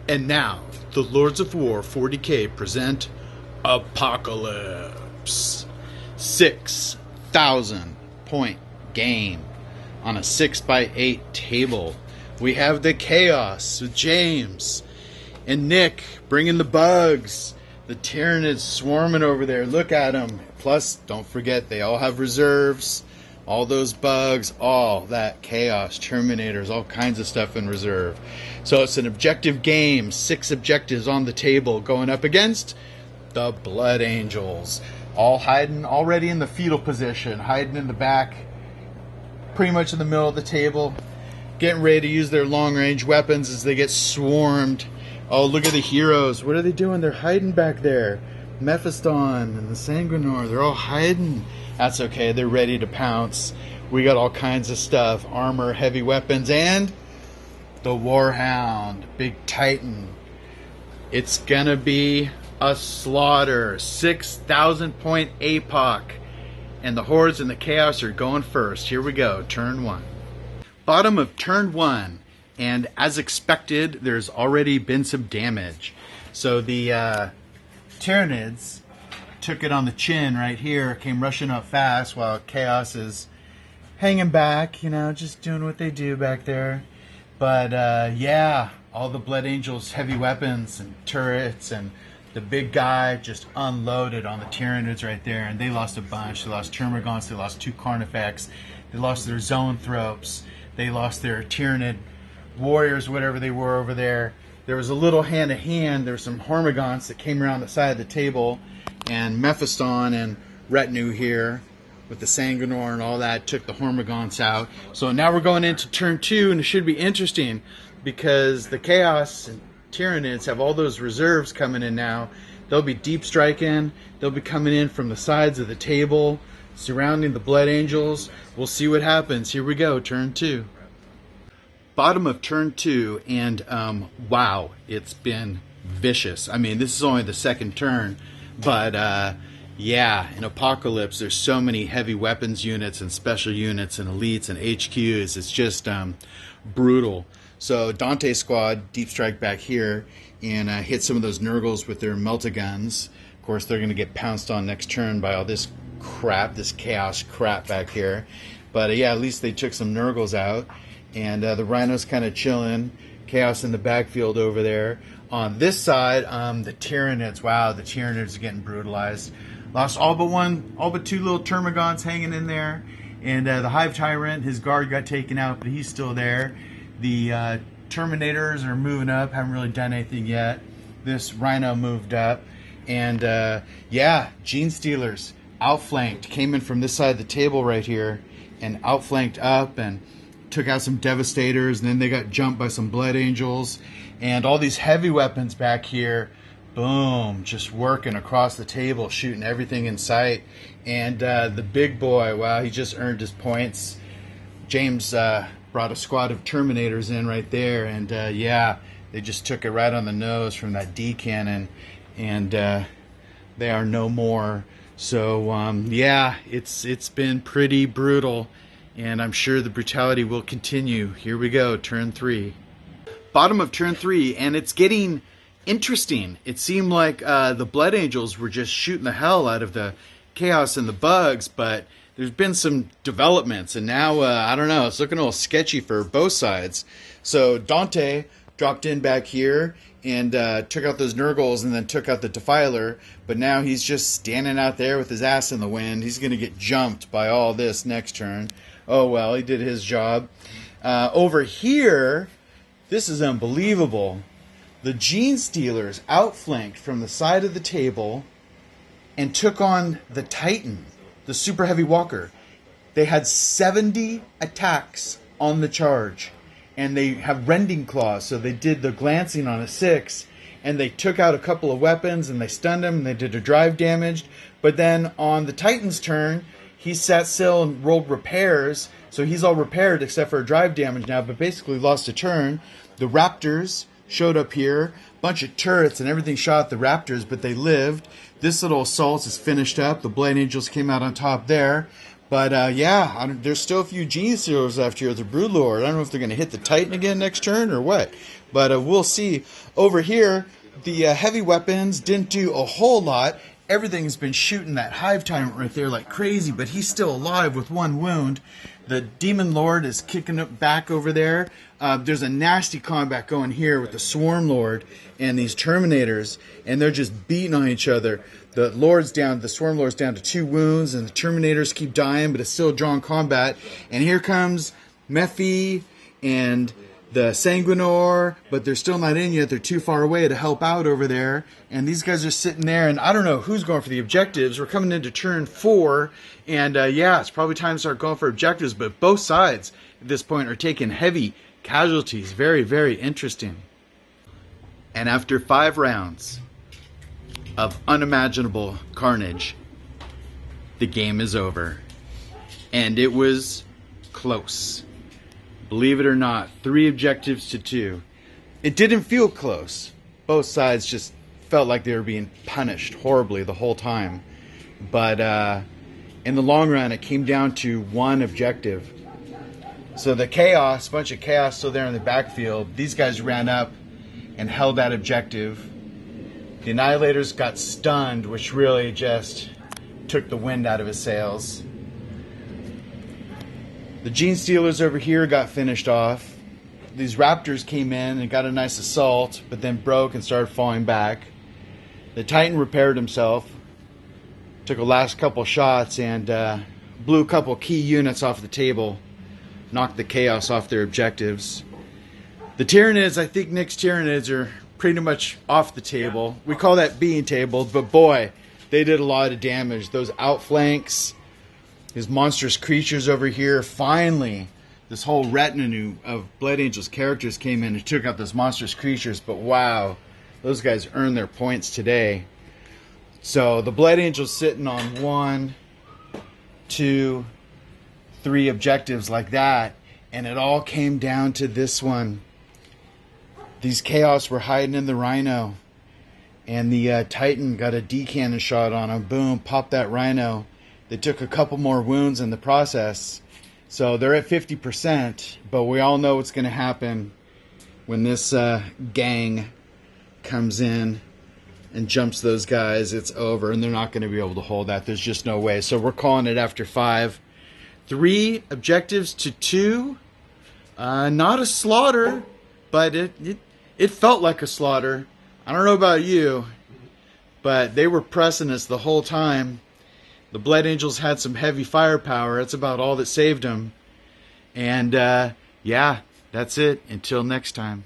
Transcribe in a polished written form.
And now, the Lords of War 40K present Apocalypse. 6,000 point game on a 6x8 table. We have the Chaos with James and Nick bringing the bugs. The Tyranids swarming over there. Look at them. Plus, don't forget, they all have reserves. All those bugs, all that chaos, Terminators, all kinds of stuff in reserve. So it's an objective game, 6 objectives on the table going up against the Blood Angels. All hiding already in the fetal position, hiding in the back, pretty much in the middle of the table, getting ready to use their long-range weapons as they get swarmed. Oh, look at the heroes. What are they doing? They're hiding back there. Mephiston and the Sanguinor, they're all hiding. That's okay, they're ready to pounce. We got all kinds of stuff, armor, heavy weapons, and the Warhound, big Titan. It's gonna be a slaughter. 6,000 point APOC. And the Hordes and the Chaos are going first. Here we go, turn 1. Bottom of turn 1. And as expected, there's already been some damage. So the Tyranids took it on the chin right here, came rushing up fast while Chaos is hanging back, you know, just doing what they do back there. But yeah, all the Blood Angels heavy weapons and turrets and the big guy just unloaded on the Tyranids right there, and they lost a bunch. They lost Termagants, they lost 2 Carnifex, they lost their Zoanthropes, they lost their Tyranid warriors, whatever they were over there. There was a little hand-to-hand. There were some Hormagaunts that came around the side of the table, and Mephiston and retinue here with the Sanguinor and all that took the Hormagaunts out. So now we're going into turn 2, and it should be interesting because the Chaos and Tyranids have all those reserves coming in now. They'll be deep striking. They'll be coming in from the sides of the table, surrounding the Blood Angels. We'll see what happens. Here we go, turn 2. Bottom of turn 2, and wow, it's been vicious. I mean, this is only the second turn, but yeah, in Apocalypse, there's so many heavy weapons units and special units and elites and HQs. It's just brutal. So Dante's squad deep strike back here and hit some of those Nurgles with their melta-guns. Of course, they're going to get pounced on next turn by all this crap, this chaos crap back here. But yeah, at least they took some Nurgles out. And the Rhino's kind of chilling. Chaos in the backfield over there. On this side, the Tyranids. Wow, the Tyranids are getting brutalized. Lost all but 2 little Termagants hanging in there. And the Hive Tyrant, his guard got taken out, but he's still there. The Terminators are moving up. Haven't really done anything yet. This Rhino moved up. And yeah, Gene Stealers outflanked. Came in from this side of the table right here. And outflanked up and took out some Devastators, and then they got jumped by some Blood Angels, and all these heavy weapons back here, boom, just working across the table, shooting everything in sight. And the big boy, wow, he just earned his points. James brought a squad of Terminators in right there, and yeah, they just took it right on the nose from that D cannon, and they are no more. So yeah, it's been pretty brutal. And I'm sure the brutality will continue. Here we go, turn 3. Bottom of turn 3, and it's getting interesting. It seemed like the Blood Angels were just shooting the hell out of the Chaos and the bugs, but there's been some developments, and now, I don't know, it's looking a little sketchy for both sides. So Dante dropped in back here and took out those Nurgles and then took out the Defiler, but now he's just standing out there with his ass in the wind. He's going to get jumped by all this next turn. Oh well, he did his job. Over here, this is unbelievable. The Gene Stealers outflanked from the side of the table and took on the Titan, the super heavy walker. They had 70 attacks on the charge, and they have rending claws, so they did the glancing on a 6, and they took out a couple of weapons and they stunned him and they did a drive damage. But then on the Titan's turn, he sat still and rolled repairs, so he's all repaired except for drive damage now, but basically lost a turn. The Raptors showed up here, bunch of turrets and everything shot at the Raptors, but they lived. This little assault is finished up. The Blood Angels came out on top there, But yeah, there's still a few Gene Stealers left here. The Broodlord. I don't know if they're going to hit the Titan again next turn or what. But we'll see. Over here, the heavy weapons didn't do a whole lot. Everything's been shooting that Hive Tyrant right there like crazy, but he's still alive with 1 wound. The Demon Lord is kicking it back over there. There's a nasty combat going here with the Swarm Lord and these Terminators, and they're just beating on each other. The Swarm Lord's down to 2 wounds, and the Terminators keep dying, but it's still drawn combat. And here comes Mephi and the Sanguinor, but they're still not in yet. They're too far away to help out over there. And these guys are sitting there, and I don't know who's going for the objectives. We're coming into turn 4, and yeah, it's probably time to start going for objectives, but both sides at this point are taking heavy casualties. Very, very interesting. And after 5 rounds of unimaginable carnage, the game is over. And it was close. Believe it or not, 3 objectives to 2. It didn't feel close. Both sides just felt like they were being punished horribly the whole time. But in the long run, it came down to 1 objective. So the Chaos, bunch of Chaos still there in the backfield. These guys ran up and held that objective. The Annihilators got stunned, which really just took the wind out of his sails. The Gene Stealers over here got finished off. These Raptors came in and got a nice assault, but then broke and started falling back. The Titan repaired himself, took a last couple shots, and blew a couple key units off the table, knocked the Chaos off their objectives. The Tyranids, I think Nick's Tyranids are pretty much off the table. We call that being tabled, but boy, they did a lot of damage. Those outflanks, his monstrous creatures over here. Finally, this whole retinue of Blood Angels characters came in and took out those monstrous creatures. But wow, those guys earned their points today. So the Blood Angels sitting on 1, 2, 3 objectives like that. And it all came down to this one. These Chaos were hiding in the Rhino. And the Titan got a D-cannon shot on him. Boom, popped that Rhino. They took a couple more wounds in the process. So they're at 50%, but we all know what's going to happen when this gang comes in and jumps those guys. It's over, and they're not going to be able to hold that. There's just no way. So we're calling it after 5. 3 objectives to 2. Not a slaughter, but it felt like a slaughter. I don't know about you, but they were pressing us the whole time. The Blood Angels had some heavy firepower. That's about all that saved them. And yeah, that's it. Until next time.